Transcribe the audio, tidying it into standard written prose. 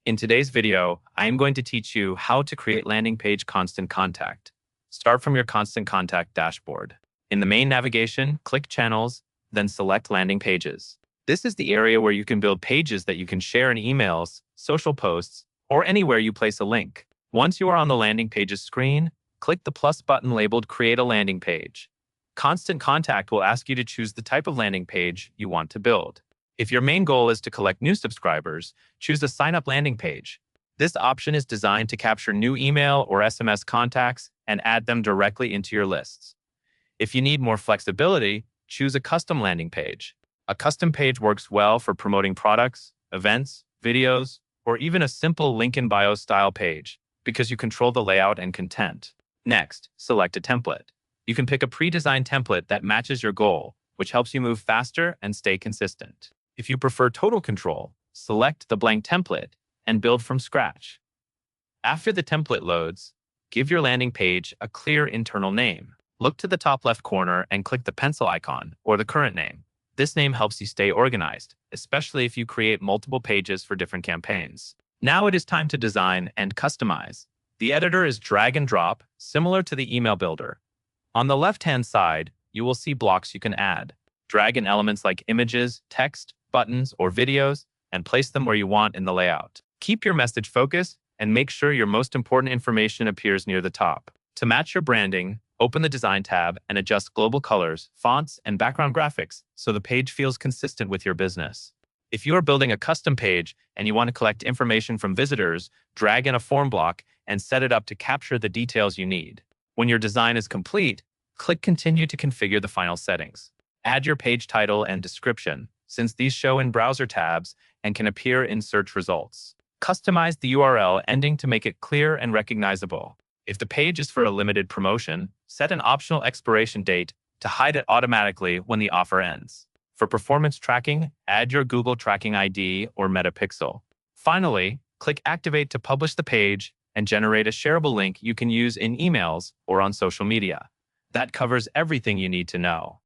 In today's video, I am going to teach you how to create landing page Constant Contact. Start from your Constant Contact dashboard. In the main navigation, click Channels, then select Landing Pages. This is the area where you can build pages that you can share in emails, social posts, or anywhere you place a link. Once you are on the landing pages screen, click the plus button labeled Create a Landing Page. Constant Contact will ask you to choose the type of landing page you want to build. If your main goal is to collect new subscribers, choose a sign-up landing page. This option is designed to capture new email or SMS contacts and add them directly into your lists. If you need more flexibility, choose a custom landing page. A custom page works well for promoting products, events, videos, or even a simple link in bio style page because you control the layout and content. Next, select a template. You can pick a pre-designed template that matches your goal, which helps you move faster and stay consistent. If you prefer total control, select the blank template and build from scratch. After the template loads, give your landing page a clear internal name. Look to the top left corner and click the pencil icon or the current name. This name helps you stay organized, especially if you create multiple pages for different campaigns. Now it is time to design and customize. The editor is drag and drop, similar to the email builder. On the left-hand side, you will see blocks you can add. Drag in elements like images, text, buttons, or videos, and place them where you want in the layout. Keep your message focused and make sure your most important information appears near the top. To match your branding, open the Design tab and adjust global colors, fonts, and background graphics so the page feels consistent with your business. If you are building a custom page and you want to collect information from visitors, drag in a form block and set it up to capture the details you need. When your design is complete, click Continue to configure the final settings. Add your page title and description, since these show in browser tabs and can appear in search results. Customize the URL ending to make it clear and recognizable. If the page is for a limited promotion, set an optional expiration date to hide it automatically when the offer ends. For performance tracking, add your Google Tracking ID or Metapixel. Finally, click Activate to publish the page and generate a shareable link you can use in emails or on social media. That covers everything you need to know.